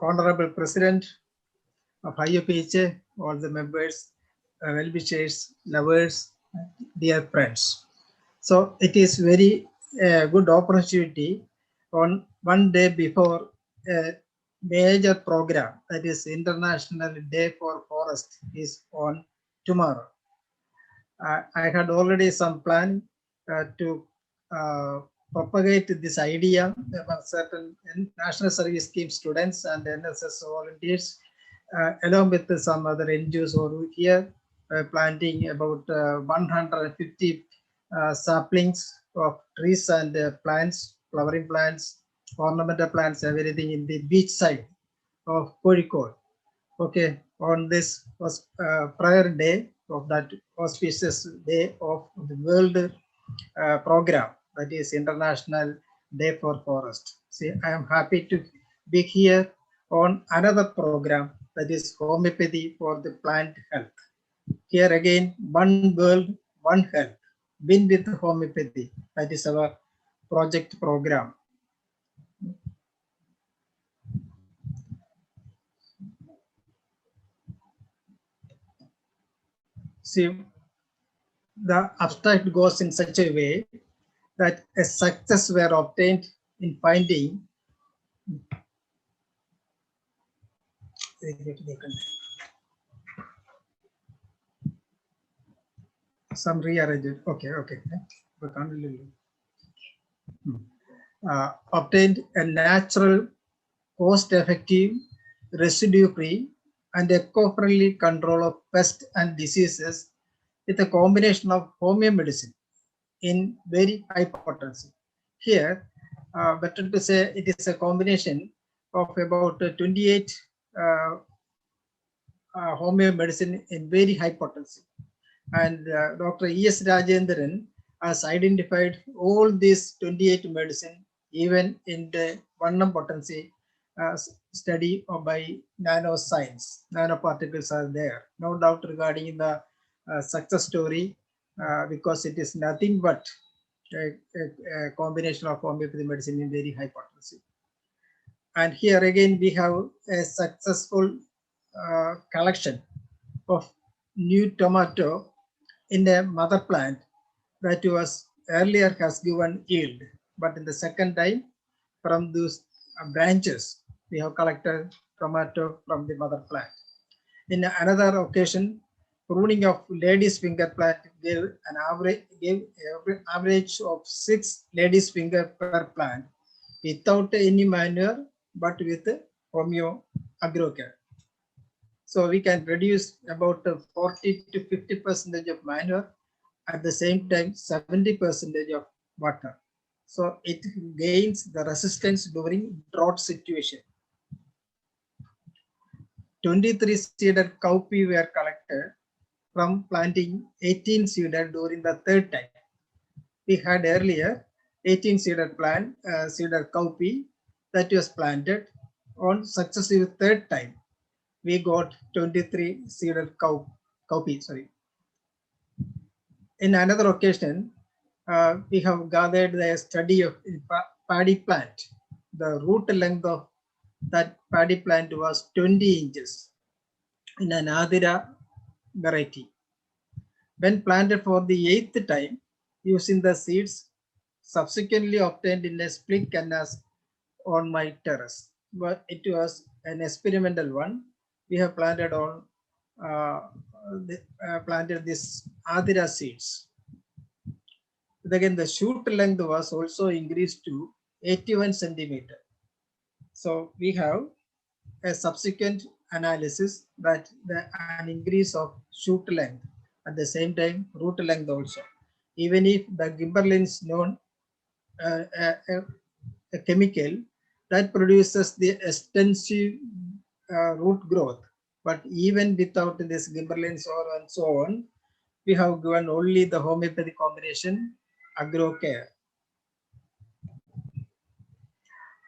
Honorable President of IUPHA, all the members, well-wishers, lovers, dear friends. So it is very good opportunity on one day before a major program, that is International Day for Forest, is on tomorrow. I had already some plan to propagate this idea among certain National Service Scheme students and NSS volunteers, along with some other NGOs over here, planting about 150 saplings of trees and plants, flowering plants, ornamental plants, everything in the beach side of Kozhikode. Okay, on this was prior day of that auspicious day of the world program, that is International Day for Forest. See, I am happy to be here on another program, that is homeopathy for the plant health. Here again, one world, one health. Win with homeopathy. That is our project program. See, the abstract goes in such a way that a success were obtained in finding some rearranged. Okay. Obtained a natural, cost-effective, residue-free, and eco-friendly control of pests and diseases with a combination of homeo medicine in very high potency. Here, better to say it is a combination of about 28 homeo medicine in very high potency. And Dr. E.S. Rajendran has identified all these 28 medicine even in the 1 potency study by nanoscience. Nanoparticles are there. No doubt regarding the success story, because it is nothing but a combination of homeopathy medicine in very high potency. And here again we have a successful collection of new tomato in a mother plant that was earlier has given yield, but in the second time from those branches we have collected tomato from the mother plant. In another occasion, pruning of lady's finger plant gave an average of 6 lady's finger per plant without any manure but with homeo agrocare. So we can produce about 40 to 50% of manure, at the same time 70% of water. So it gains the resistance during drought situation. 23 seeded cowpea were collected from planting 18 seeded during the third time. We had earlier 18 seeded seeded cowpea that was planted. On successive third time, we got 23 seeded cowpea. Sorry. In another occasion, we have gathered the study of paddy plant. The root length of that paddy plant was 20 inches in an Adira variety. When planted for the 8th time, using the seeds subsequently obtained in a split canvas on my terrace, but it was an experimental one. We have planted on planted this Adira seeds. Again, the shoot length was also increased to 81 centimeter. So we have a subsequent analysis that an increase of shoot length, at the same time root length also. Even if the gibberellin is known a chemical that produces the extensive root growth, but even without this gibberellins or and so on, we have given only the homeopathy combination agrocare.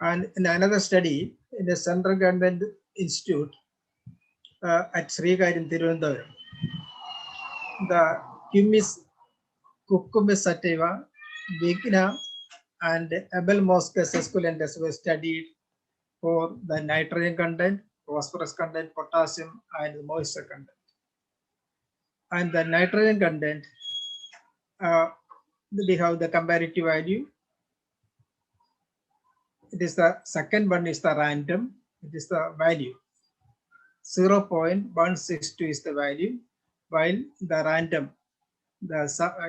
And in another study in the Central Government Institute at Srikaryam Tirunelveli, the Cucumis sativa, Vigna, and Abel Moscus esculentes were studied for the nitrogen content, phosphorus content, potassium, and the moisture content. And the nitrogen content, we have the comparative value. It is the second one is the random. It is the value. 0.162 is the value, while the random,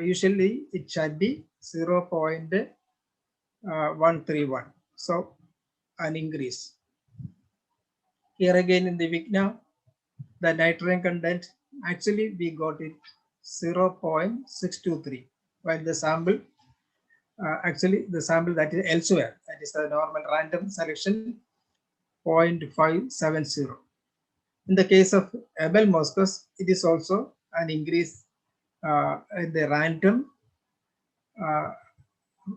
usually it should be 0.131. So an increase. Here again in the Vigna, the nitrogen content, actually we got it 0.623, while the sample, actually the sample that is elsewhere, that is the normal random selection, 0.570. In the case of Abel Moscus, it is also an increase in the random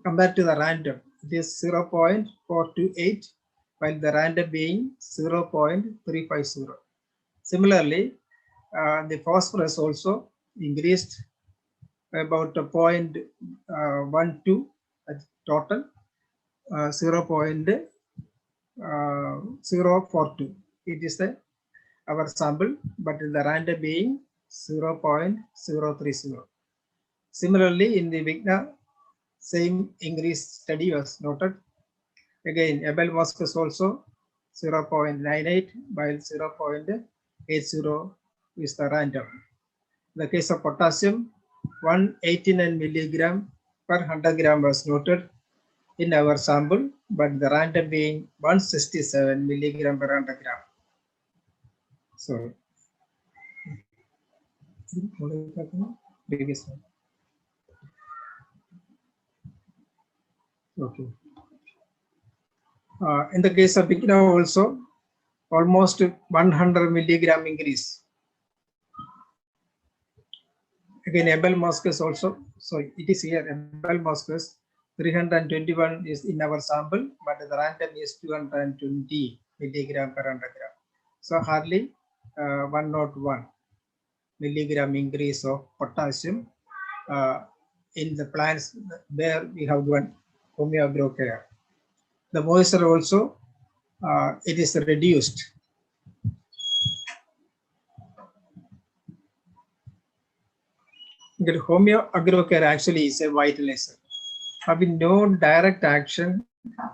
compared to the random. It is 0.428, while the random being 0.350. Similarly, the phosphorus also increased about 0.12 total, 0.042. It is our sample, but the random being 0.030. Similarly, in the Vigna, same increase study was noted. Again, Abel Moscus also 0.98, while 0.80 is the random. In the case of potassium, 189 milligram per 100 gram was noted in our sample, but the random being 167 milligram per 100 gram. So, okay. In the case of Vigna also, almost 100 milligram increase. Again, Abel Moscus also, so it is here, Abel Moscus 321 is in our sample, but the random is 220 milligram per 100 gram. So hardly 101 milligram increase of potassium in the plants where we have one homeoagrocare. The moisture also, it is reduced. The homeoagrocare actually is a vitalizer, having no direct action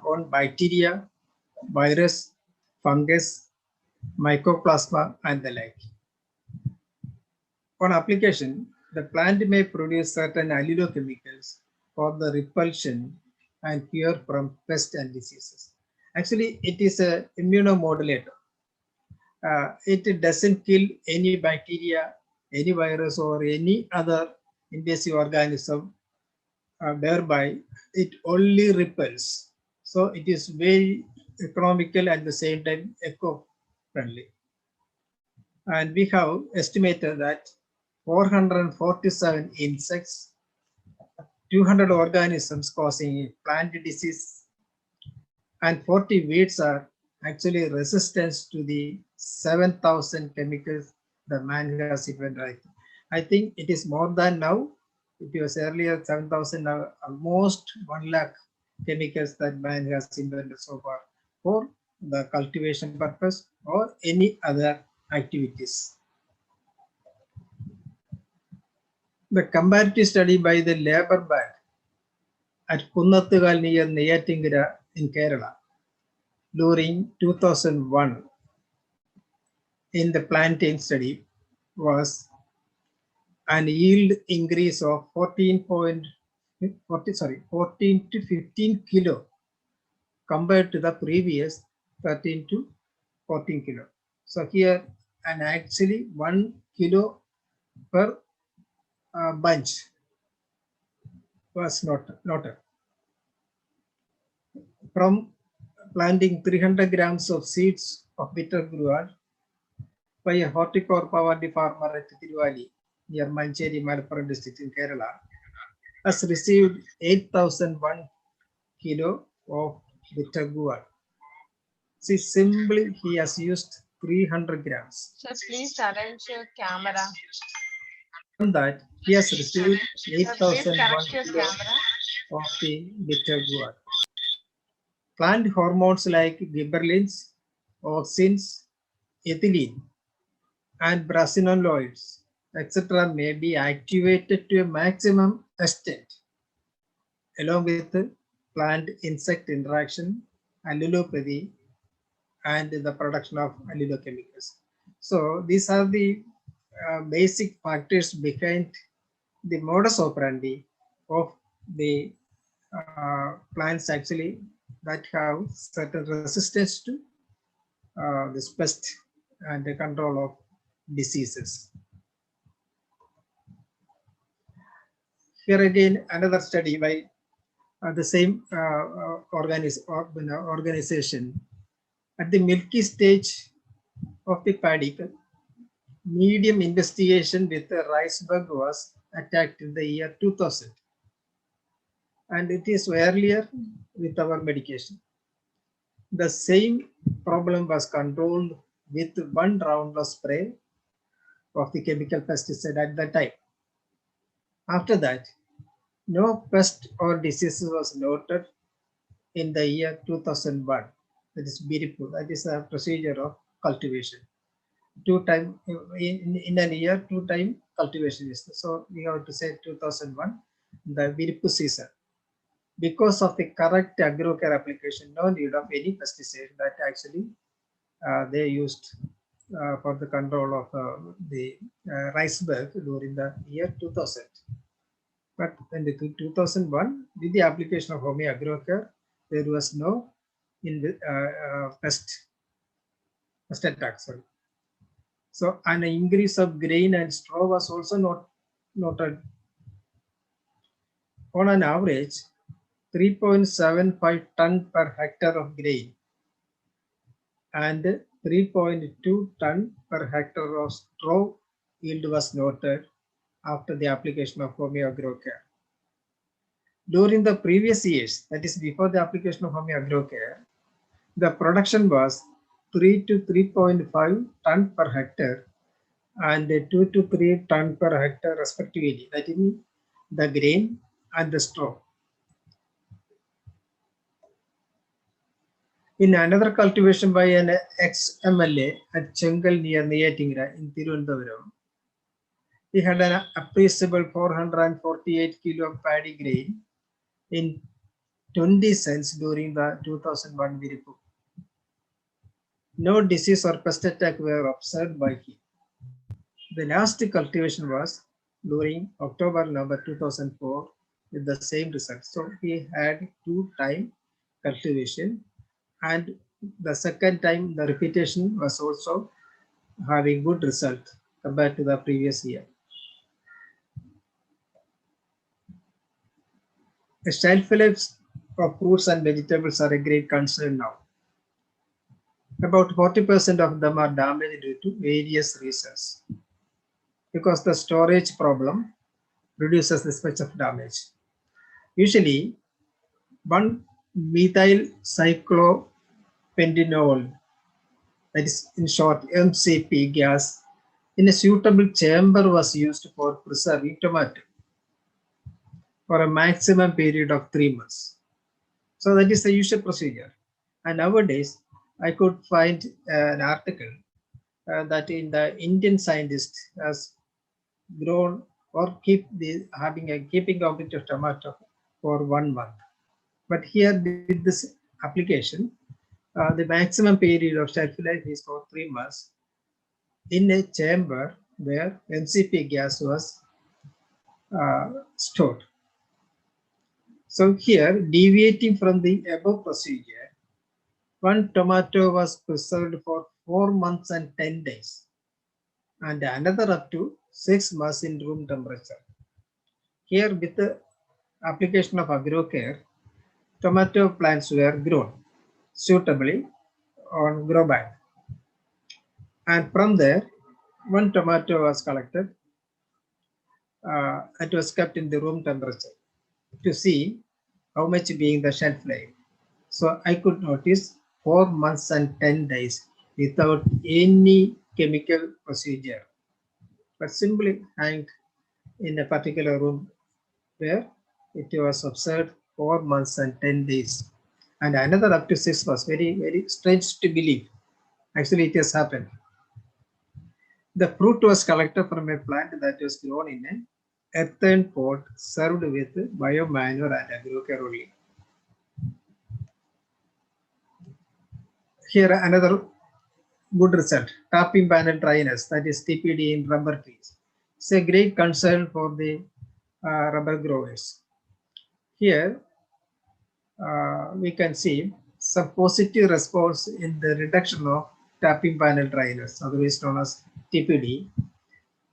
on bacteria, virus, fungus, mycoplasma, and the like. On application, the plant may produce certain allelochemicals for the repulsion and cure from pests and diseases. Actually, it is an immunomodulator. It doesn't kill any bacteria, any virus, or any other invasive organism, whereby it only repels. So it is very economical and at the same time eco-friendly. And we have estimated that 447 insects, 200 organisms causing plant disease, and 40 weeds are actually resistant to the 7,000 chemicals the man has invented. I think it is more than now. It was earlier 7,000, now almost 1 lakh chemicals that man has invented so far for the cultivation purpose or any other activities. The comparative study by the Labour Bank at Kunnathugal near Neyatingara in Kerala during 2001 in the plantain study was an yield increase of 14 to 15 kilo compared to the previous 13 to 14 kilo. So here, and actually 1 kilo per bunch was noted. From planting 300 grams of seeds of bitter gourd by a horticulture poverty farmer at Tiruvali near Mancheri, Malappuram district in Kerala, has received 8,001 kilo of bitter gourd. See, simply he has used 300 grams. Sir, please arrange your camera. From that, he has received 8,001 kilo of the bitter gourd. Plant hormones like gibberellins, auxins, ethylene, and brassinoids, etc., may be activated to a maximum extent, along with plant-insect interaction, allelopathy, and the production of allelochemicals. So these are the basic factors behind the modus operandi of the plants actually that have certain resistance to this pest and the control of diseases. Here again, another study by the same organization. At the milky stage of the paddy, medium investigation with the rice bug was attacked in the year 2000. And it is earlier with our medication. The same problem was controlled with one round of spray of the chemical pesticide at that time. After that, no pest or disease was noted in the year 2001. That is Biripur. That is a procedure of cultivation. Two time in a year, two time cultivation is there. So we have to say 2001, the Biripur season. Because of the correct agrocare application, no need of any pesticide that actually they used for the control of the rice bug during the year 2000. But in the 2001, with the application of Home Agrocare, there was no pest attack. Sorry. So an increase of grain and straw was also not noted. On an average, 3.75 ton per hectare of grain and 3.2 ton per hectare of straw yield was noted after the application of Home Agrocare. During the previous years, that is before the application of Home Agrocare, the production was 3 to 3.5 ton per hectare and 2 to 3 ton per hectare respectively. That is the grain and the straw. In another cultivation by an ex-MLA at Chengal near Neyatingara in Tirunelveli, he had an appreciable 448 kilo of paddy grain in 20 cents during the 2001 Viripur. No disease or pest attack were observed by him. The last cultivation was during October-November 2004 with the same result. So he had 2-time cultivation, and the second time the repetition was also having good result compared to the previous year. The shelf lives of fruits and vegetables are a great concern now. About 40% of them are damaged due to various reasons, because the storage problem produces this much of damage. Usually, 1-methyl cyclopentanol, that is in short MCP gas, in a suitable chamber was used for preserving tomato for a maximum period of 3 months. So that is the usual procedure. And nowadays, I could find an article that in the Indian scientist has grown or keeping a bit of tomato for 1 month. But here with this application, the maximum period of shelf life is for 3 months in a chamber where MCP gas was stored. So here, deviating from the above procedure, one tomato was preserved for 4 months and 10 days, and another up to 6 months in room temperature. Here, with the application of Agrocare, tomato plants were grown suitably on grow bag. And from there, one tomato was collected. It was kept in the room temperature to see how much being the shelf life. So I could notice 4 months and 10 days without any chemical procedure, but simply hanged in a particular room where it was observed 4 months and 10 days. and another up to 6 was very, very strange to believe. Actually, it has happened. The fruit was collected from a plant that was grown in an earthen pot served with biomanure and agrocare only. Here another good result, tapping panel dryness, that is TPD in rubber trees. It's a great concern for the rubber growers. Here we can see some positive response in the reduction of tapping panel dryness, otherwise known as TPD,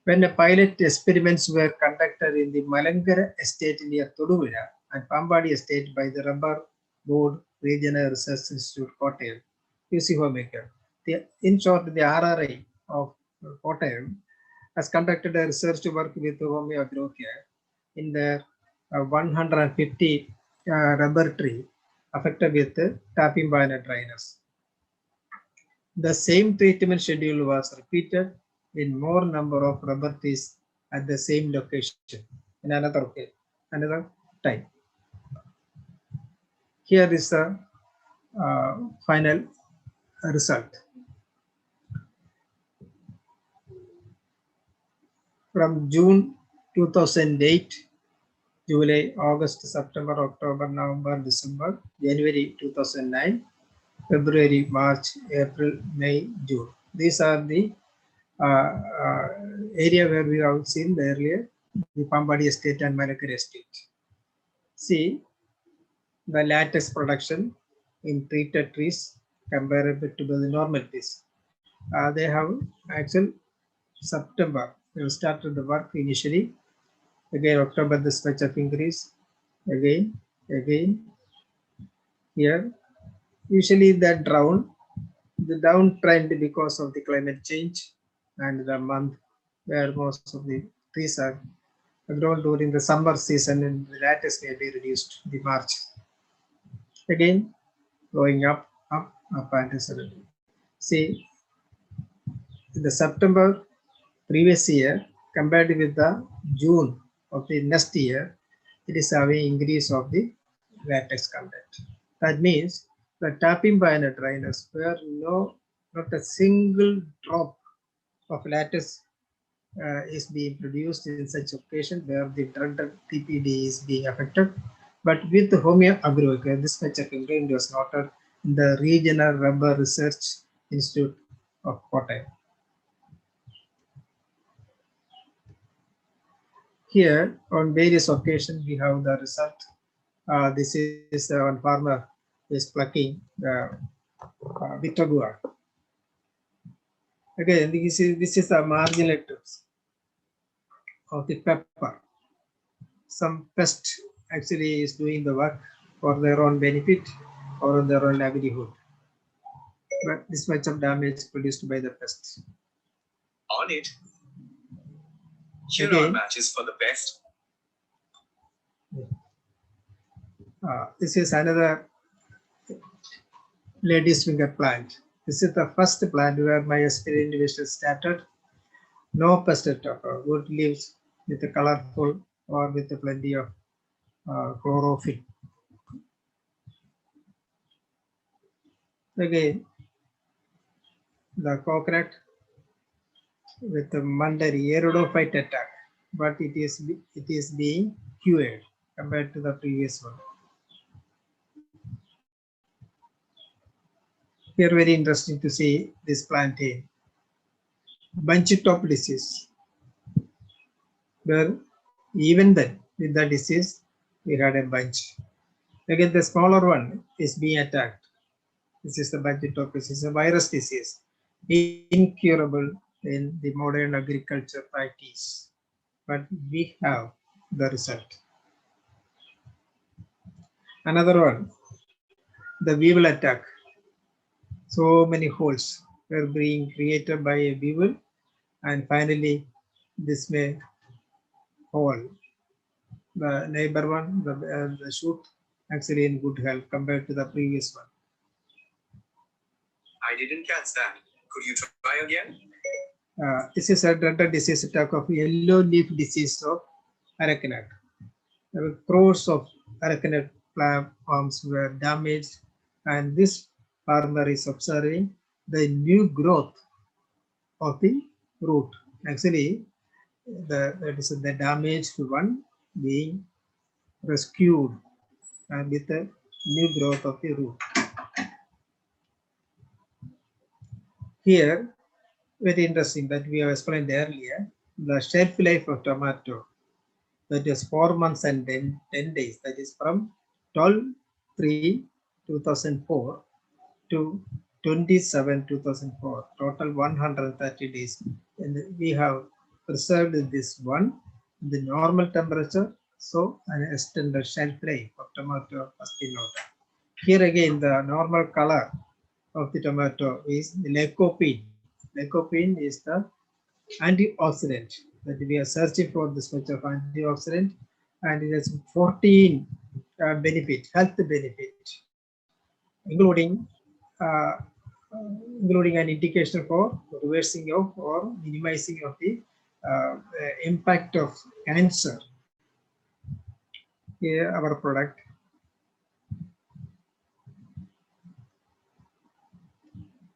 when a pilot experiments were conducted in the Malankara estate near Toduvira and Pambadi estate by the Rubber Board Regional Research Institute, Kottayam, UC Homemaker. In short, the RRI of Kottayam has conducted a research work with Home Agrocare in the 150 rubber tree affected with tapping panel dryness. The same treatment schedule was repeated in more number of rubber trees at the same location in another time. Here is the final result. From June 2008, July, August, September, October, November, December, January 2009, February, March, April, May, June. These are the area where we have seen the earlier, the Pambadi estate and Malankara estate. See the latex production in treated trees compared to the normal trees. They have actual September. They started the work initially. Again, October, the stretch of increase. Again. Here, usually the downtrend because of the climate change and the month where most of the trees are grown during the summer season, and the lattice may be reduced the March. Again, going up and suddenly. See, in the September previous year compared with the June of the next year, it is having increase of the latex content. That means the tapping panel dryness where not a single drop of latex is being produced in such occasion where the drug TPD is being affected. But with Home Agrocare, this much of ingredient was noted in the Regional Rubber Research Institute of Kottayam. Here, on various occasions, we have the result. This is one farmer is plucking the Vitagua. Again, this is the marginal ectopes of the pepper. Some pest actually is doing the work for their own benefit or their own livelihood. But this much of damage produced by the pests. On it. Here are matches for the best. This is another lady's finger plant. This is the first plant where my experimentation started. No pest at all. Good leaves with a colorful or with plenty of chlorophyll. Again, the coconut with the Mandari Aerodophyte attack, but it is being cured compared to the previous one. Here, very interesting to see this plantain. Bunch top disease, where even then with the disease we had a bunch. Again, the smaller one is being attacked. This is the bunch top disease, a virus disease, incurable in the modern agriculture practice, but we have the result. Another one, the weevil attack. So many holes were being created by a weevil, and finally this may hole. The neighbor one, the shoot, actually in good health compared to the previous one. I didn't catch that. Could you try again? This is a dreaded disease attack of yellow leaf disease of arecanut. Crores of arecanut plant farms were damaged and this farmer is observing the new growth of the root. Actually, that is the damaged one being rescued and with the new growth of the root. Here, very interesting that we have explained earlier, the shelf life of tomato, that is 4 months and 10 days, that is from 12/3/2004 to 27/2004, total 130 days. And we have preserved this one, the normal temperature, so an extended shelf life of tomato must be noted. Here again, the normal color of the tomato is lycopene. Lycopene is the antioxidant that we are searching for, this much of antioxidant, and it has 14 health benefit, including uh, including an indication for reversing of or minimizing of the impact of cancer. Here our product.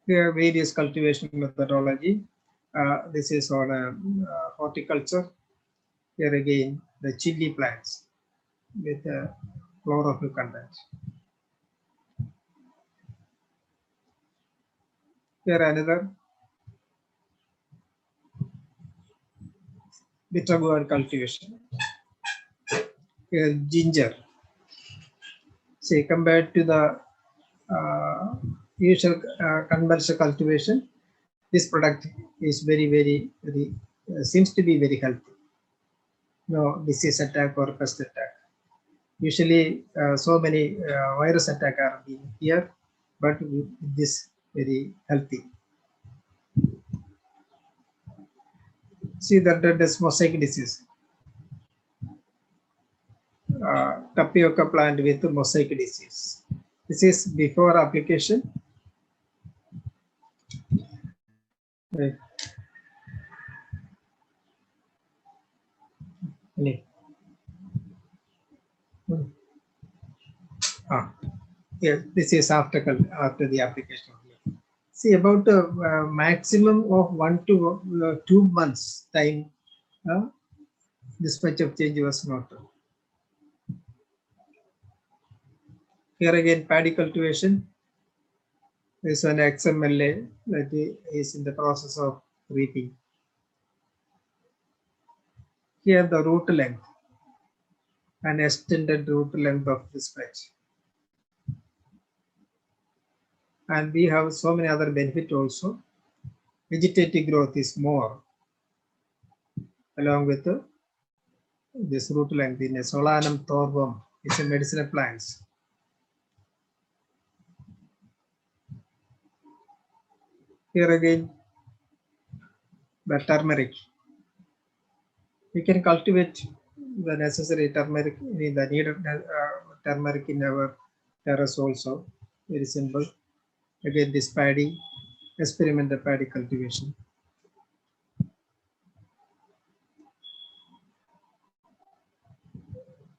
Here various cultivation methodology. This is on horticulture. Here again the chili plants with chlorophyll content. Here another bitter gourd cultivation. Here ginger. Say compared to the usual conventional cultivation, this product is very seems to be very healthy. No disease attack or pest attack. Usually, so many virus attack are being here, but this very healthy. See that is mosaic disease. Tapioca plant with mosaic disease. This is before application. Right. Yeah, this is after the application. See, about a maximum of 1 to 2 months time, this much of change was noted. Here again, paddy cultivation. This one XMLA that is in the process of reaping. Here the root length, an extended root length of this patch. And we have so many other benefits also. Vegetative growth is more along with this root length in a Solanum thorbum. It's a medicinal plants. Here again, the turmeric. We can cultivate the necessary turmeric, the needed turmeric in our terrace also. Very simple. Again, this paddy, experimental paddy cultivation.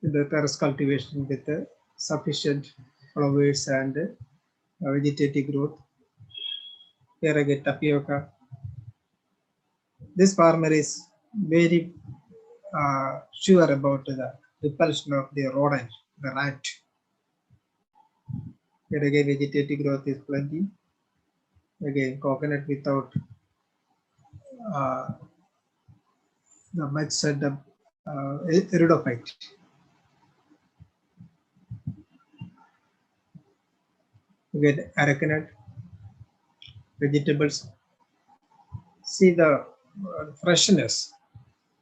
In the terrace cultivation with sufficient flowers and vegetative growth. Here again, tapioca. This farmer is very sure about the repulsion of the rodent, the rat. Here again, vegetative growth is plenty. Again, coconut without the much said iridophyte. Again, arecanut, vegetables. See the freshness.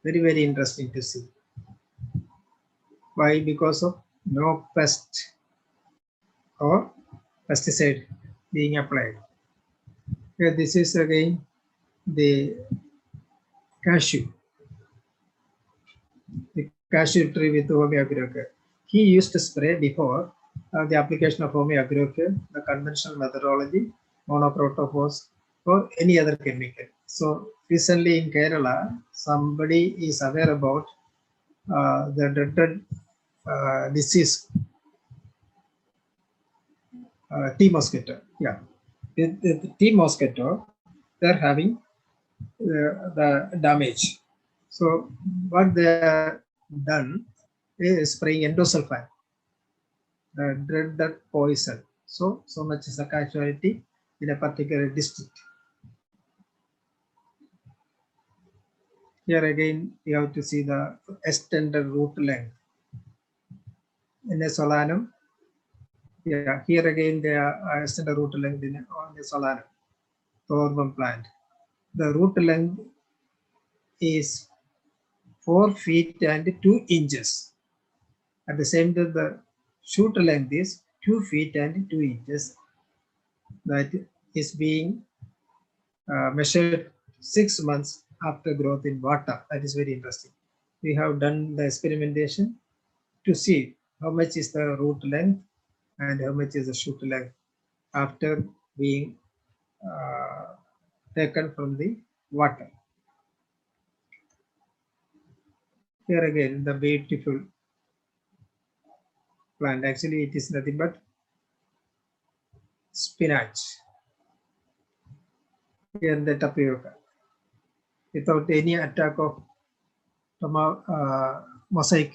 Very interesting to see. Why? Because of no pest or pesticide being applied. Here, this is again the cashew. The cashew tree with Homeoagriocare. He used to spray before the application of Homeoagriocare, the conventional methodology, monoprotophos, or any other chemical. So recently in Kerala, somebody is aware about the dreaded disease tea mosquito. Yeah, the tea mosquito, they're having the damage. So what they are done is spraying endosulfan, the dread that poison. So much is the casualty in a particular district. Here again, you have to see the extended root length. In a solanum, yeah, here again they are extended root length on a solanum, thornworm plant. The root length is 4 feet and 2 inches. At the same time, the shoot length is 2 feet and 2 inches. That is being measured 6 months after growth in water. That is very interesting. We have done the experimentation to see how much is the root length and how much is the shoot length after being taken from the water. Here again, the beautiful plant. Actually, it is nothing but spinach. Here the tapioca, without any attack of mosaic.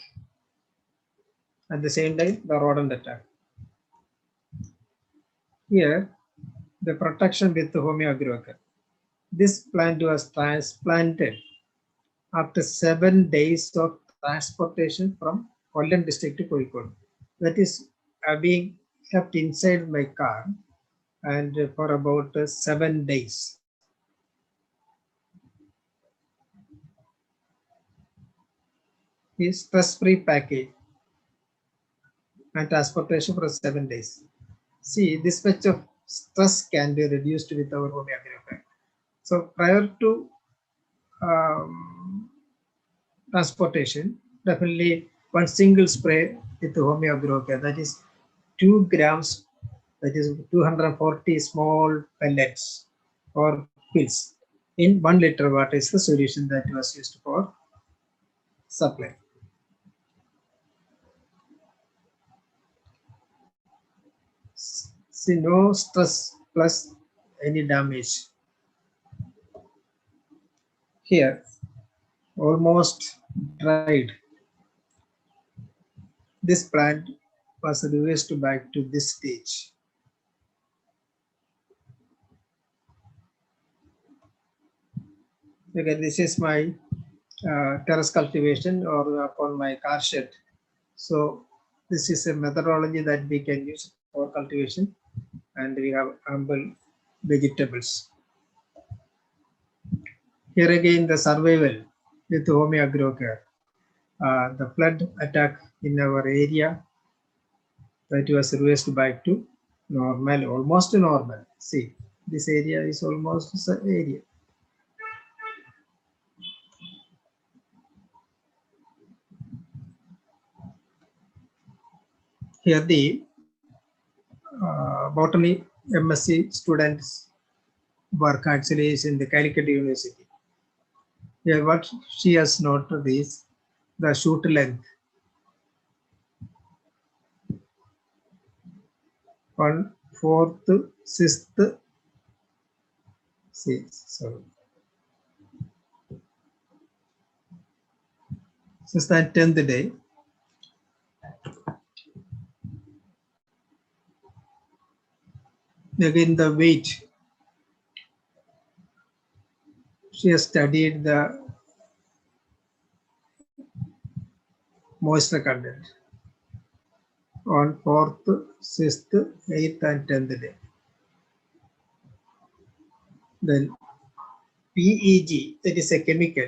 At the same time, the rodent attack. Here, the protection with the homeoagroker. This plant was transplanted after 7 days of transportation from Kollam district to Kozhikode. That is being kept inside my car and for about 7 days. Is stress-free package and transportation for 7 days. See, this much of stress can be reduced with our homeoagroker. So prior to transportation, definitely one single spray with the homeoagroker, that is 2 grams, that is 240 small pellets or pills in 1 liter water is the solution that was used for supply. See, no stress plus any damage. Here, almost dried. This plant was reversed back to this stage. Okay, this is my terrace cultivation or upon my car shed. So this is a methodology that we can use for cultivation, and we have ample vegetables. Here again, the survival with homeoagroker. The flood attack in our area, that was reversed back to normal, almost normal. See, this area is almost the area. Here the botany MSc students work actually is in the Calicut University. Here what she has noted is the shoot length. 4th, 6th, sorry. 6th and 10th day. Again the weight. She has studied the moisture content on 4th, 6th, 8th and 10th day. Then PEG, that is a chemical,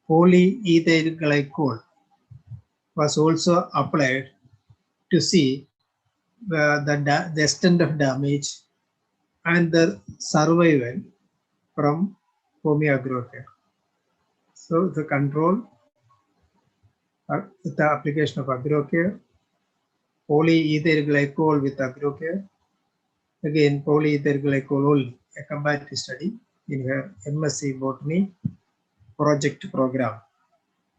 polyethyl glycol, was also applied to see the extent of damage and the survival from homeoagroker. So the control with the application of agrocare, polyethyl glycol with agrocare, again polyethyl glycol only, a comparative study in her MSc Botany project program.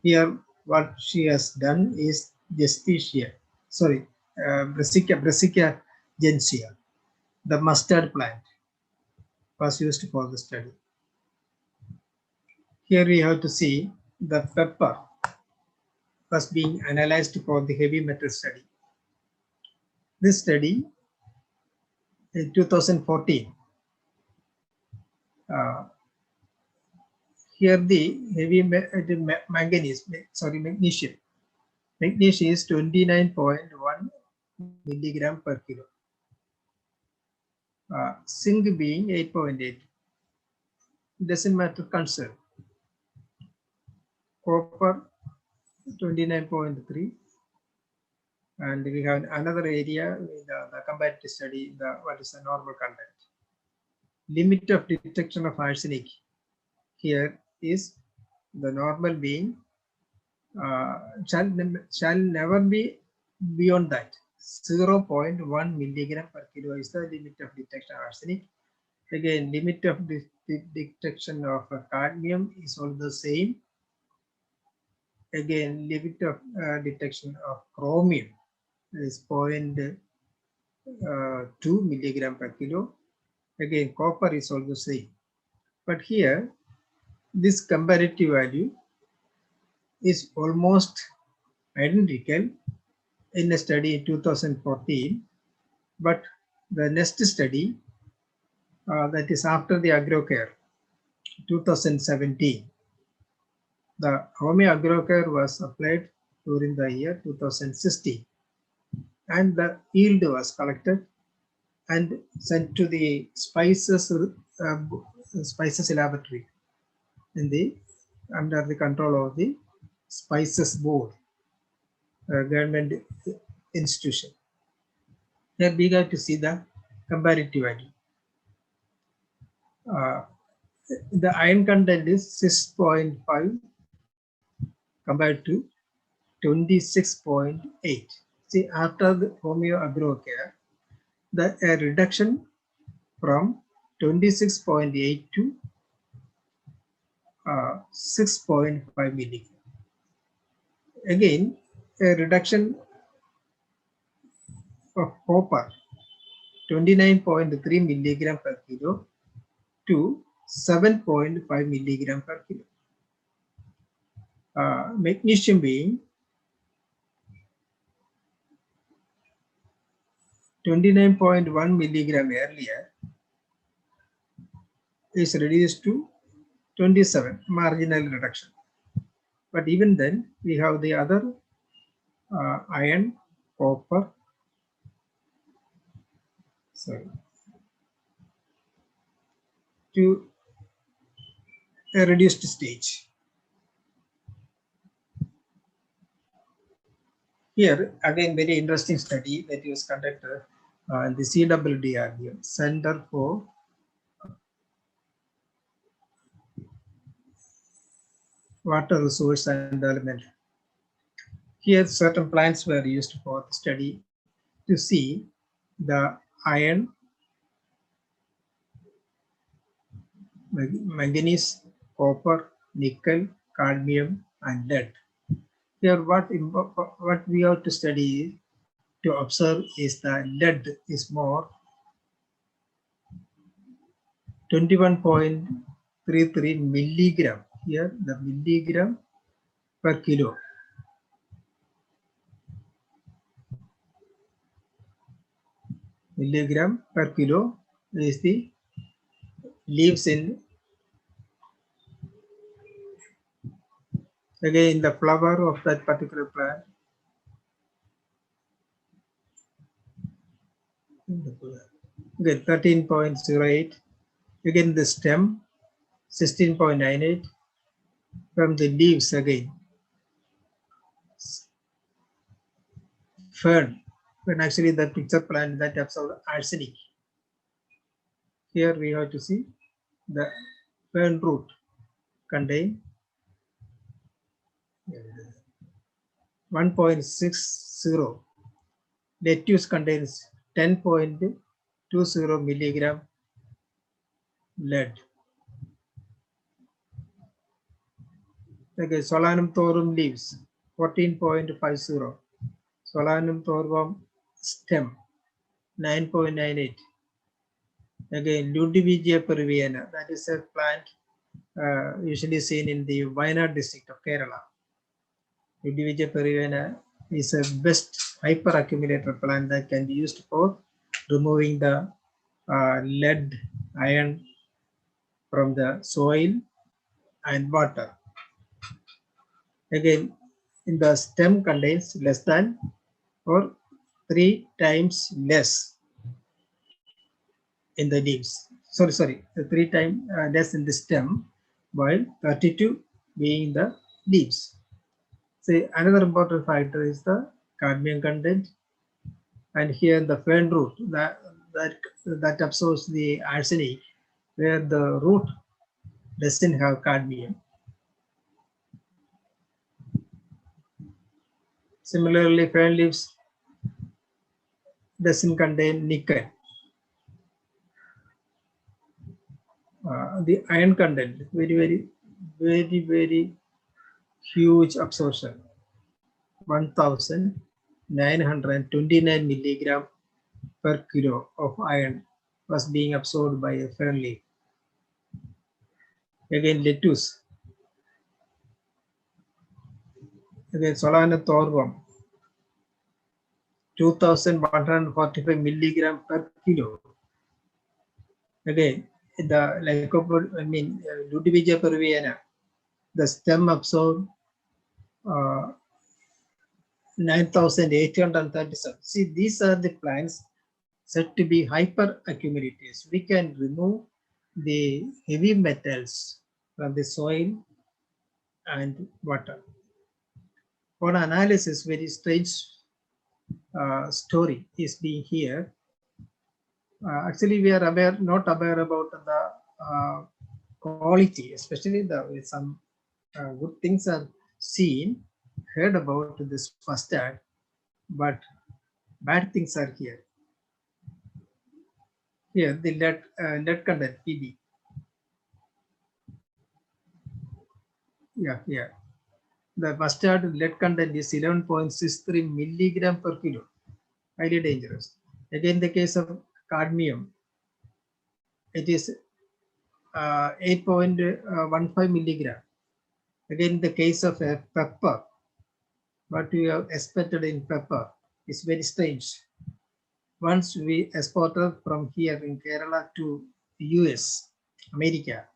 Here what she has done is Brassica gentian. The mustard plant was used for the study. Here we have to see the pepper was being analyzed for the heavy metal study. This study in 2014, here the heavy magnesium. Magnesium is 29.1 milligram per kilo. Zinc being 8.8. Doesn't matter concern. Copper 29.3. And we have another area with the comparative study, what is the normal content. Limit of detection of arsenic here is the normal being shall never be beyond that. 0.1 milligram per kilo is the limit of detection of arsenic. Again, limit of detection of cadmium is all the same. Again, limit of detection of chromium is 0.2 milligram per kilo. Again, copper is also same. But here, this comparative value is almost identical in a study in 2014. But the next study, that is after the agrocare, 2017, the Chromium agrocare was applied during the year 2016, and the yield was collected and sent to the spices laboratory in the under the control of the spices board, government institution. Here we got to see the comparative value. The iron content is 6.5 compared to 26.8. See, after the Chromium agrocare, the reduction from 26.8 to 6.5 milligram. Again, a reduction of copper 29.3 milligram per kilo to 7.5 milligram per kilo. Magnesium being 29.1 milligram earlier is reduced to 27, marginal reduction. But even then, we have the other iron, copper, to a reduced stage. Here, again, very interesting study that was conducted in the CWDRDM, Center for Water Resource and Development. Here, certain plants were used for the study to see the iron, manganese, copper, nickel, cadmium, and lead. Here, what we have to study to observe is the lead is more 21.33 milligram. Here, the milligram per kilo. Milligram per kilo is the leaves in again the flower of that particular plant. Again 13.08. Again the stem 16.98. From the leaves again. Fern. When actually the picture plant that absorbs arsenic. Here we have to see the fern root contain 1.60. Lettuce contains 10.20 milligram lead. Okay, Solanum thorum leaves 14.50. Solanum thorum stem 9.98. Again, Ludwigia peruviana, that is a plant usually seen in the Wayanad district of Kerala. Ludwigia peruviana is a best hyperaccumulator plant that can be used for removing the lead, iron from the soil and water. Again, in the stem contains less than or 3 times less in the leaves. Sorry, 3 times less in the stem, while 32 being the leaves. So another important factor is the cadmium content, and here the fern root that absorbs the arsenic, where the root doesn't have cadmium. Similarly, fern leaves doesn't contain nickel. The iron content, very huge absorption, 1929 milligram per kilo of iron was being absorbed by a fern leaf. Again, lettuce. Again, Solana thorwom, 2145 milligram per kilo. Again, the Ludwigia peruviana, the stem absorbed 9,837. See, these are the plants said to be hyper accumulators. We can remove the heavy metals from the soil and water. For analysis, very strange story is being here. Actually, we are not aware about the quality, especially some good things are seen, heard about this mustard, but bad things are here. Here, the lead content, Pb. Yeah. The mustard lead content is 11.63 milligram per kilo, highly dangerous. Again, the case of cadmium, it is 8.15 milligram. Again, the case of pepper, what we have expected in pepper is very strange. Once we exported from here in Kerala to US, America,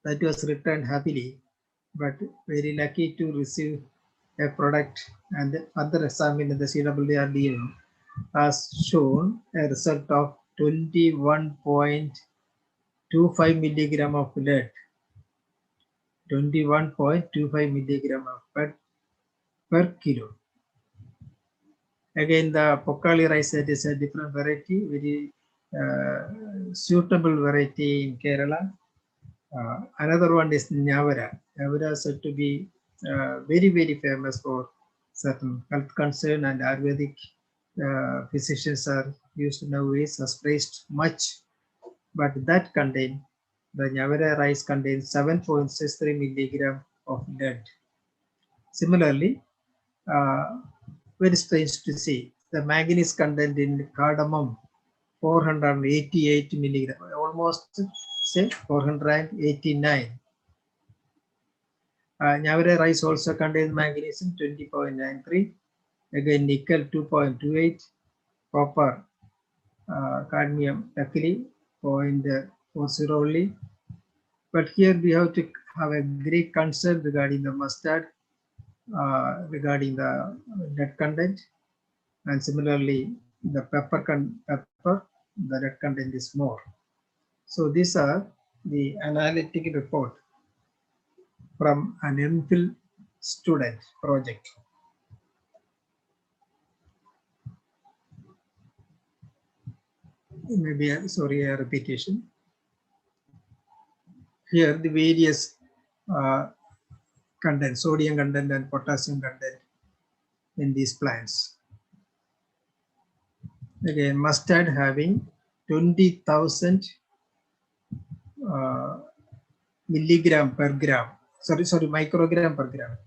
that was returned happily, but very lucky to receive a product, and the other examine in the CWRDM has shown a result of 21.25 milligram of lead, 21.25 milligram of per kilo. Again, the Pokali rice, that is a different variety, very suitable variety in Kerala. Another one is Nyavara. Nyavara is said to be very famous for certain health concern, and Ayurvedic physicians are used nowadays, as praised much. But that the Nyavara rice contains 7.63 milligram of lead. Similarly, very strange to see, the manganese content in cardamom, 488 milligram, almost say 489. Nyavara rice also contains magnesium 20.93, again nickel 2.28, copper, cadmium luckily 0.40 only. But here we have to have a great concern regarding the mustard, regarding the lead content, and similarly the pepper, the lead content is more. So these are the analytic report from an MPhil student project. Maybe a repetition. Here the various content, sodium content and potassium content in these plants. Again, mustard having 20,000 milligram per gram. Sorry, microgram per gram.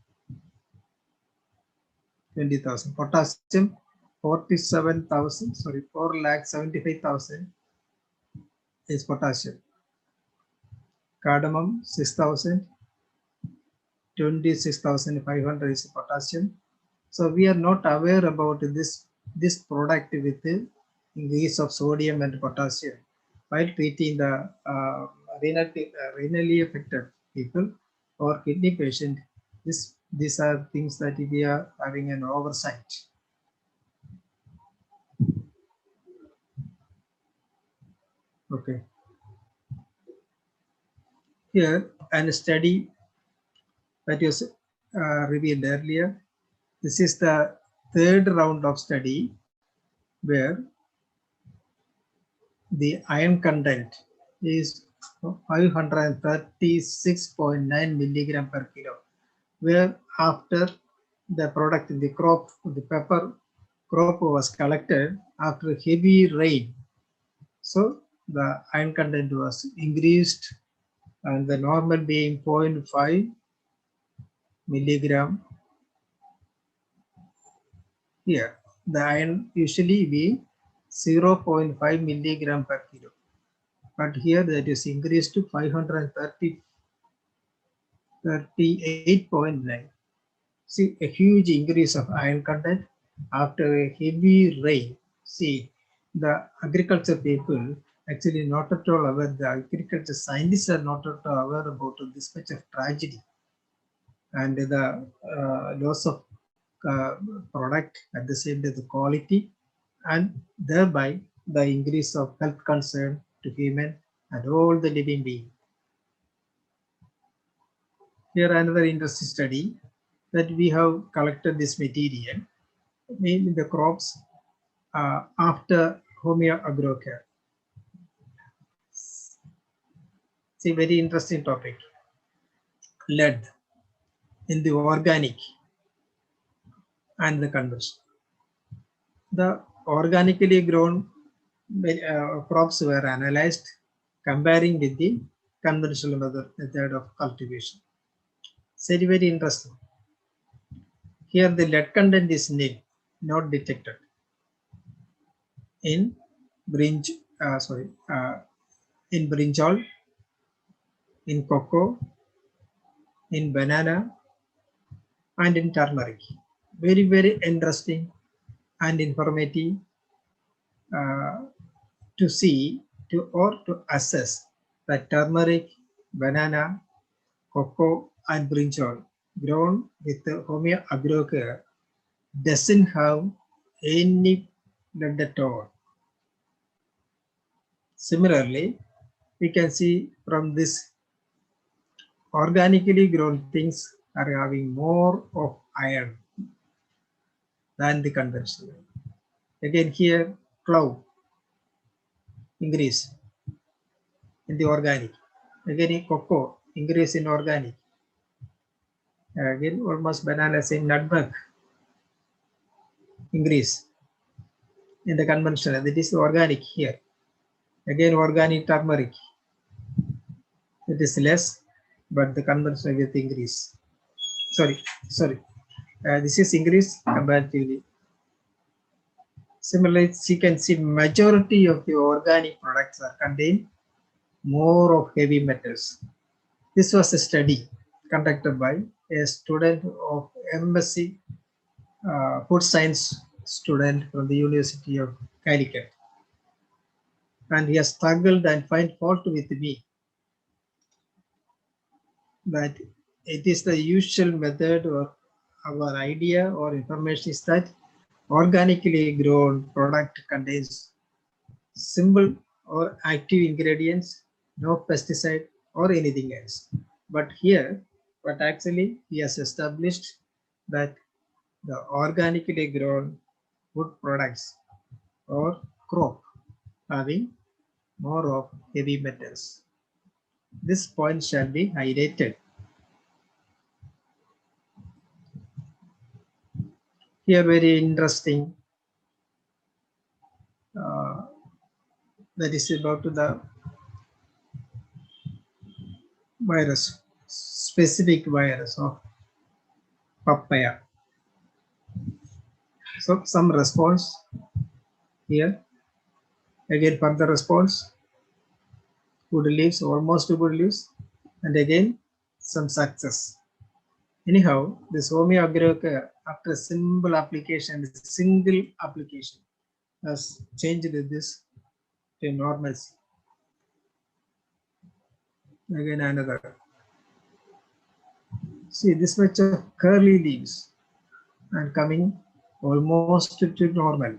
20,000. Potassium 4,75,000 is potassium. Cardamom 6,000, 26,500 is potassium. So we are not aware about this product with the increase of sodium and potassium while treating the renally affected people or kidney patient. These are things that we are having an oversight. Okay. Here, and a study that was revealed earlier. This is the third round of study where the iron content is 536.9 milligram per kilo, where after the product, the crop, the pepper crop was collected after heavy rain. So the iron content was increased, and the normal being 0.5 milligram. Here, the iron usually be 0.5 milligram per kilo, but here that is increased to 538.9. See a huge increase of iron content after a heavy rain. See, the agriculture people actually not at all aware, the agriculture scientists are not at all aware about this much of tragedy and the loss of product, at the same time the quality, and thereby the increase of health concern to human and all the living beings. Here another interesting study that we have collected this material, mainly the crops after Homeo Agrocare. See, very interesting topic. Lead in the organic and the conventional. The organically grown crops were analyzed, comparing with the conventional method of cultivation. Very, very interesting. Here the lead content is nil, not detected in in brinjal, in cocoa, in banana, and in turmeric. Very, very interesting and informative to see or to assess that turmeric, banana, cocoa, and brinjal grown with the Homeo Agrocare doesn't have any lead at all. Similarly, we can see from this organically grown things are having more of iron than the conventional. Again here, clove increase in the organic. Again in cocoa, increase in organic. Again almost bananas in nutmeg, increase in the conventional. That is organic here. Again organic turmeric. It is less, but the conventional with increase. Sorry. This is increase comparatively. Similarly, you can see majority of the organic products are contain more of heavy metals. This was a study conducted by a student of MSc food science student from the University of Calicut, and he has struggled and find fault with me that it is the usual method or our idea or information is that organically grown product contains simple or active ingredients, no pesticide or anything else. But here, but actually he has established that the organically grown food products or crop having more of heavy metals. This point shall be highlighted. Here very interesting that is about the virus, specific virus of papaya. So some response here. Again further response. Good leaves, almost good leaves, and again some success. Anyhow, this Homeo Agroka, after simple application, single application, has changed this to normalcy. Again another. See this much of curly leaves and coming almost to normal.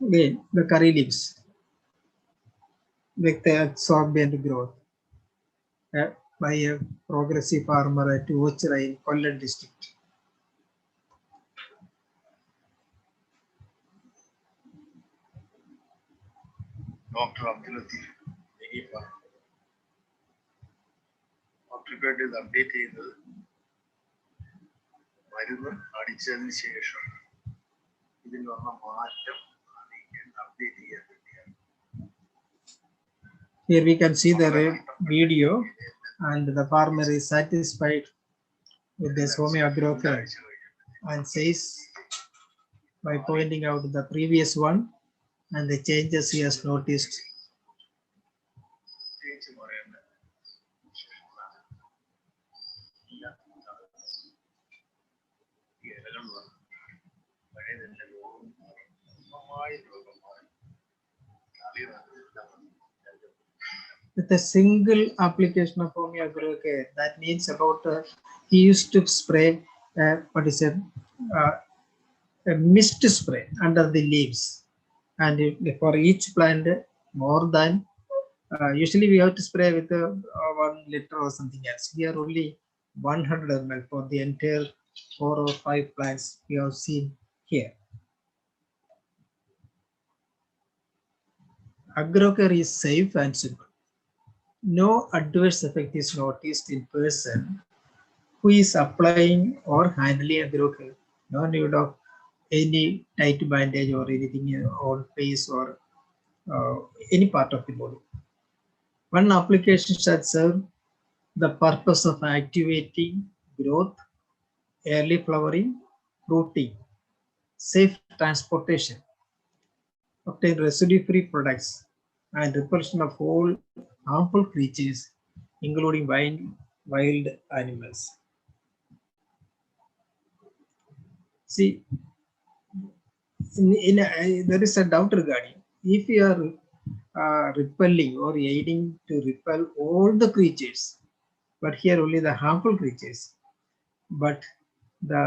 Again, the curry leaves with the absorbent growth by a progressive farmer at Ochira in Kollam district. Dr. Abdul Latif prepared is update ചെയ്തത് മരുന്ന് അടിച്ചതിന് ശേഷം ഇതിൽ വന്ന മാറ്റം update ചെയ്യാൻ വേണ്ടിയാണ്. Here we can see the video and the farmer is satisfied with this Homeo Agroka and says by pointing out the previous one and the changes he has noticed. പ്രത്യേകിച്ച് പറയേണ്ട വിശേഷങ്ങളാണ്. ഈ ഇലകൾ വന്ന് പഴയതെല്ലാം രോഗം മാറി പൂർണ്ണമായി രോഗം മാറി With a single application of Homeo Agroka, that means about he used to spray what is it, a mist spray under the leaves, and for each plant more than usually we have to spray with 1 liter or something else. We are only 100 ml for the entire 4 or 5 plants we have seen here. Agrocare is safe and simple. No adverse effect is noticed in person who is applying or handling Agrocare. No need of any tight bandage or anything on face or any part of the body. One application should serve the purpose of activating growth, early flowering, fruiting, safe transportation, obtain residue-free products, and repulsion of all harmful creatures, including wild animals. See, there is a doubt regarding if you are repelling or aiding to repel all the creatures, but here only the harmful creatures, but the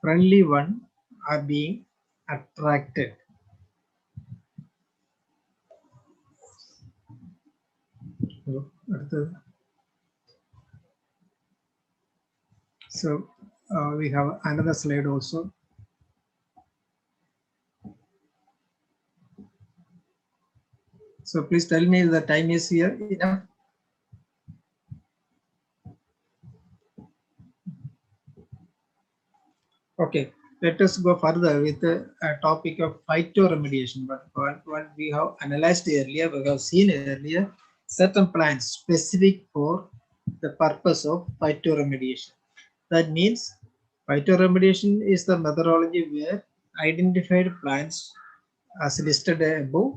friendly one are being attracted. So we have another slide also. So please tell me the time is here enough. Okay, let us go further with the topic of phytoremediation. But what we have analyzed earlier, we have seen earlier, certain plants specific for the purpose of phytoremediation. That means phytoremediation is the methodology where identified plants as listed above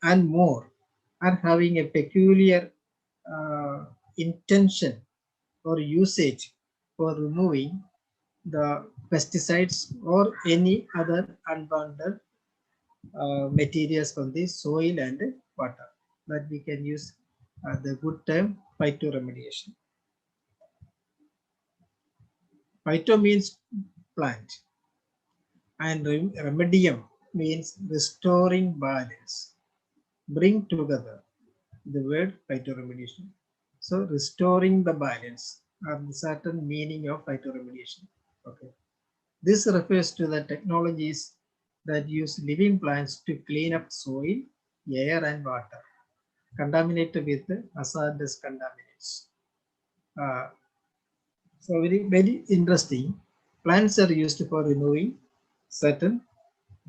and more are having a peculiar intention or usage for removing the pesticides or any other unwanted materials from the soil and water. That we can use the good term phytoremediation. Phyto means plant and remedium means restoring balance, bring together, the word phytoremediation. So restoring the balance are the certain meaning of phytoremediation. Okay. This refers to the technologies that use living plants to clean up soil, air and water contaminated with hazardous contaminants. So very interesting. Plants are used for removing certain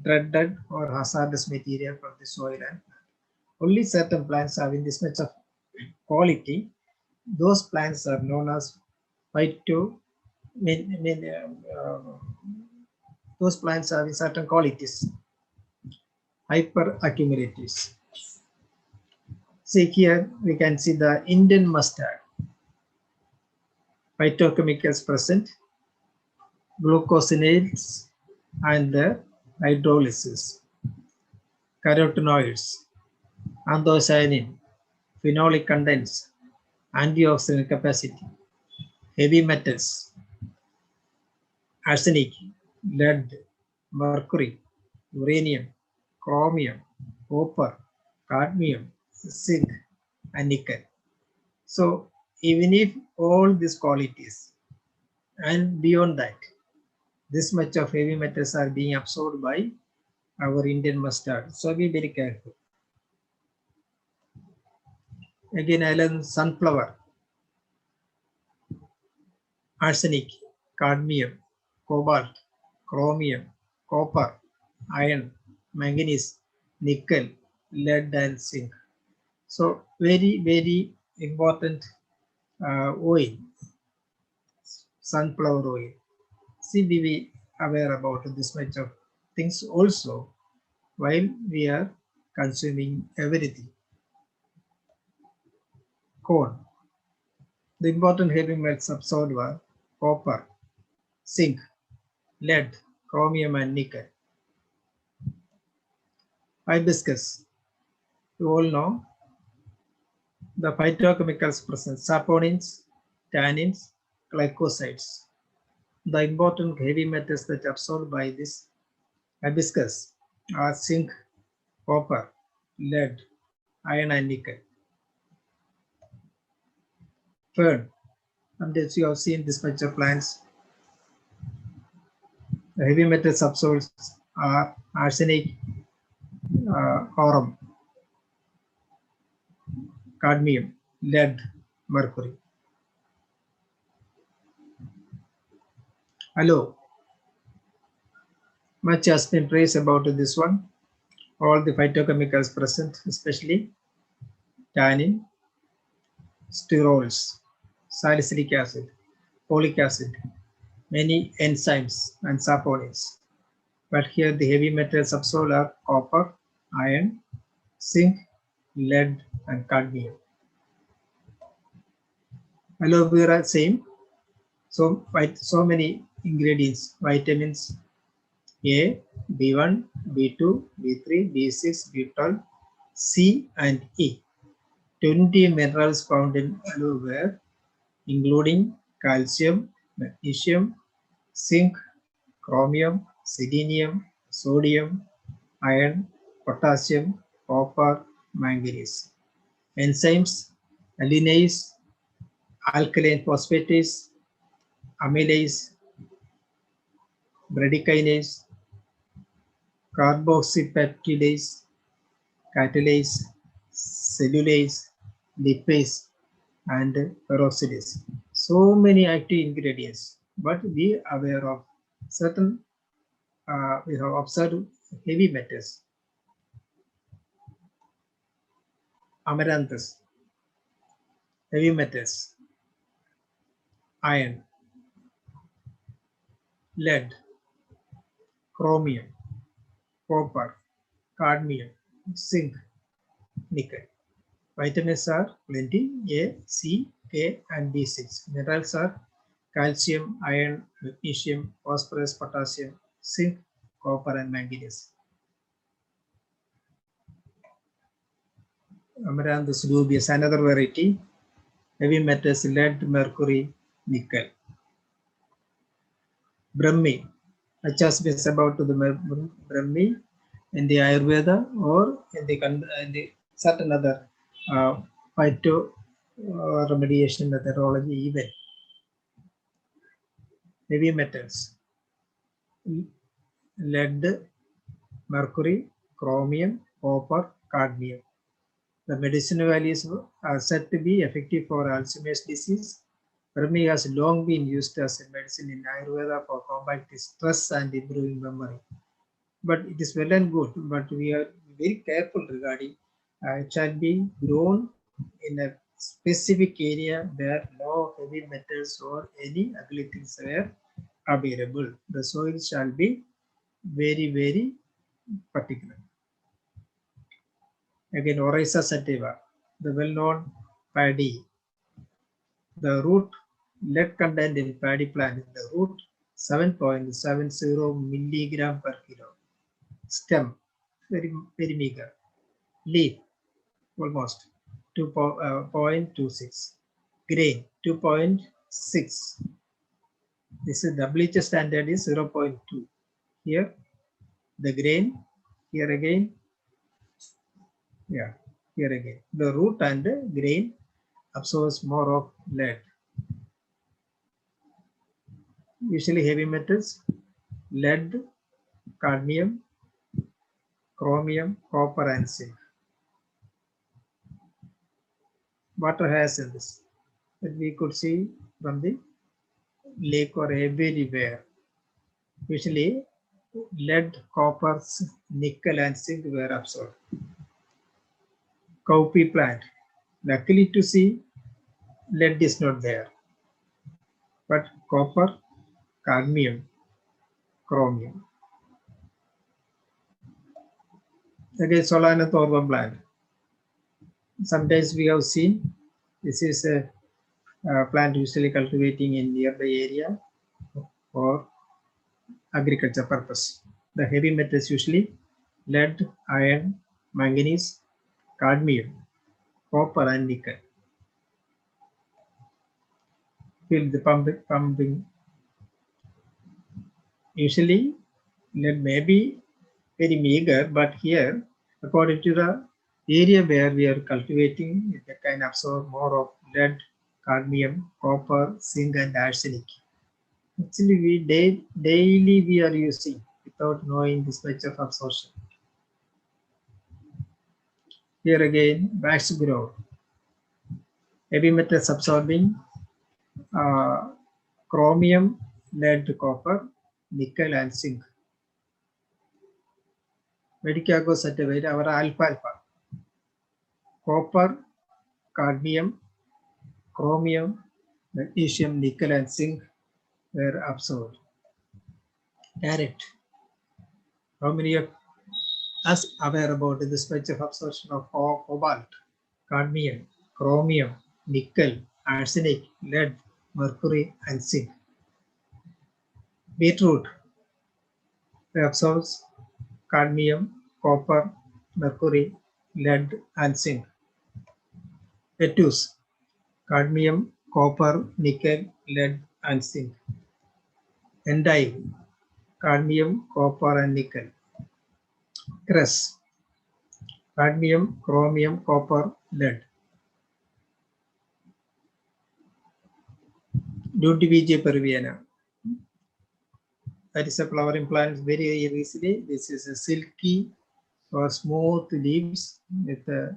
dreaded or hazardous material from the soil, and only certain plants having this much of quality, those plants are known as phytoremediation. those plants have certain qualities, hyperaccumulators. See here, we can see the Indian mustard, phytochemicals present, glucosinolates, and the hydrolysis, carotenoids, anthocyanin, phenolic contents, antioxidant capacity, heavy metals, arsenic, lead, mercury, uranium, chromium, copper, cadmium, zinc, and nickel. So even if all these qualities and beyond that, this much of heavy metals are being absorbed by our Indian mustard. So be very careful. Again, I learned sunflower, arsenic, cadmium, cobalt, chromium, copper, iron, manganese, nickel, lead, and zinc. So very, very important oil, sunflower oil. See, be aware about this much of things also while we are consuming everything. Corn. The important heavy metals absorbed were copper, zinc, lead, chromium, and nickel. Hibiscus. You all know the phytochemicals present, saponins, tannins, glycosides. The important heavy metals that are absorbed by this hibiscus are zinc, copper, lead, iron, and nickel. Fern. Sometimes you have seen this much of plants. The heavy metal subsoils are arsenic, aurum, cadmium, lead, mercury. Hello. Much has been praised about this one. All the phytochemicals present, especially tannin, sterols, salicylic acid, folic acid, many enzymes and saponins. But here the heavy metal subsoil are copper, iron, zinc, lead, and cadmium. Aloe vera, same. So many ingredients, vitamins A, B1, B2, B3, B6, B12, C, and E. 20 minerals found in aloe vera, including calcium, magnesium, zinc, chromium, selenium, sodium, iron, potassium, copper, manganese. Enzymes, alinase, alkaline phosphatase, amylase, bradykinase, carboxypeptidase, catalase, cellulase, lipase, and peroxidase. So many active ingredients, but we are aware of certain, we have observed heavy metals. Amaranthus, heavy metals, iron, lead, chromium, copper, cadmium, zinc, nickel. Vitamins are plenty, A, C, K, and B6. Minerals are calcium, iron, magnesium, phosphorus, potassium, zinc, copper, and manganese. Amaranthus dubius, another variety. Heavy metals, lead, mercury, nickel. Brahmi, much has been about the Brahmi in the Ayurveda or in the certain other phyto remediation methodology even. Heavy metals, lead, mercury, chromium, copper, cadmium. The medicinal values are said to be effective for Alzheimer's disease. Brahmi has long been used as a medicine in Ayurveda for combating stress and improving memory. But it is well and good, but we are very careful regarding it shall be grown in a specific area where no heavy metals or any ugly things were available. The soil shall be very, very particular. Again, Oryza sativa, the well-known paddy. The root lead content in paddy plant in the root 7.70 milligram per kilo. Stem, very, very meager. Leaf, almost 2.26. Grain, 2.6. This is WH standard is 0.2. Here, the grain, here again, yeah, here again. The root and the grain absorbs more of lead. Usually heavy metals, lead, cadmium, chromium, copper, and zinc. Water has in this that we could see from the lake or everywhere. Usually lead, copper, nickel, and zinc were absorbed. Cowpea plant. Luckily to see, lead is not there, but copper, cadmium, chromium. Again, Solana thorbum plant. Sometimes we have seen this is a plant usually cultivating in nearby area for agriculture purpose. The heavy metals usually lead, iron, manganese, cadmium, copper, and nickel. Feel the pumping. Usually lead may be very meager, but here, according to the area where we are cultivating, it can absorb more of lead, cadmium, copper, zinc, and arsenic. Actually, daily we are using without knowing this much of absorption. Here again, wax growth. Heavy metals absorbing chromium, lead, copper, nickel, and zinc. Medicago sativate our alfalfa. Copper, cadmium, chromium, magnesium, nickel, and zinc were absorbed. Carrot. How many of us aware about this much of absorption of cobalt, cadmium, chromium, nickel, arsenic, lead, mercury, and zinc? Beetroot absorbs cadmium, copper, mercury, lead, and zinc. Lettuce, cadmium, copper, nickel, lead, and zinc. Endive, cadmium, copper, and nickel. Cress, cadmium, chromium, copper, lead. Ludwigia peruviana. That is a flowering plant very easily. This is a silky or smooth leaves with a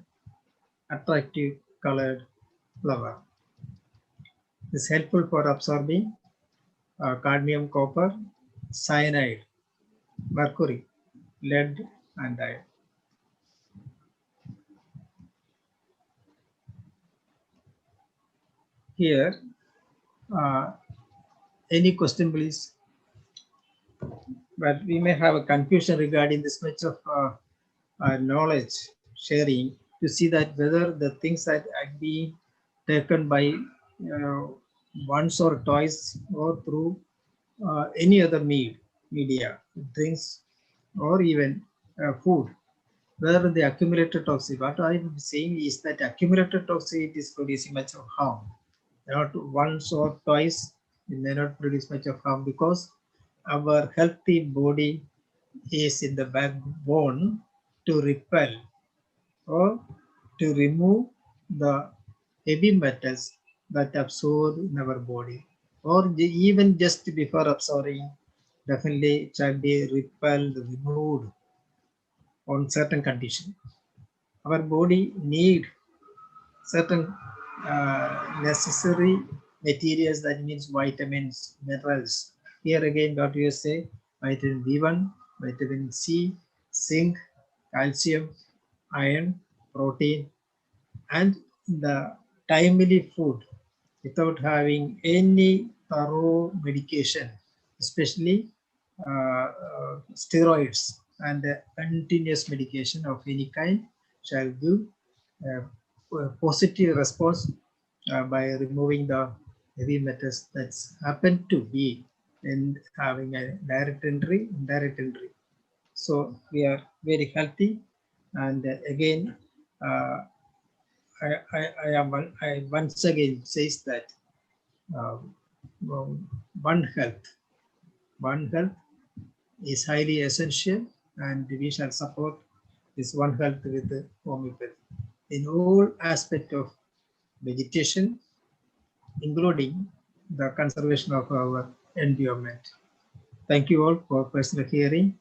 attractive colored flower. This is helpful for absorbing cadmium, copper, cyanide, mercury, lead, and iron. Here, any question, please? But we may have a confusion regarding this much of knowledge sharing to see that whether the things that are being taken by once or twice or through any other media, drinks, or even food, whether the accumulated toxic. What I am saying is that accumulated toxic is producing much of harm. Not once or twice, it may not produce much of harm because our healthy body is in the backbone to repel or to remove the heavy metals that absorb in our body, or even just before absorbing, definitely it shall be repelled, removed on certain condition. Our body need certain necessary materials, that means vitamins, minerals. Here again, what you say, vitamin B1, vitamin C, zinc, calcium, iron, protein, and the timely food without having any thorough medication, especially steroids and continuous medication of any kind, shall give a positive response by removing the heavy metals that's happened to be in having a direct entry, indirect entry. So we are very healthy, and again, I once again says that um, one health is highly essential, and we shall support this one health with the homeopathy in all aspect of vegetation, including the conservation of our environment. Thank you all for personal hearing.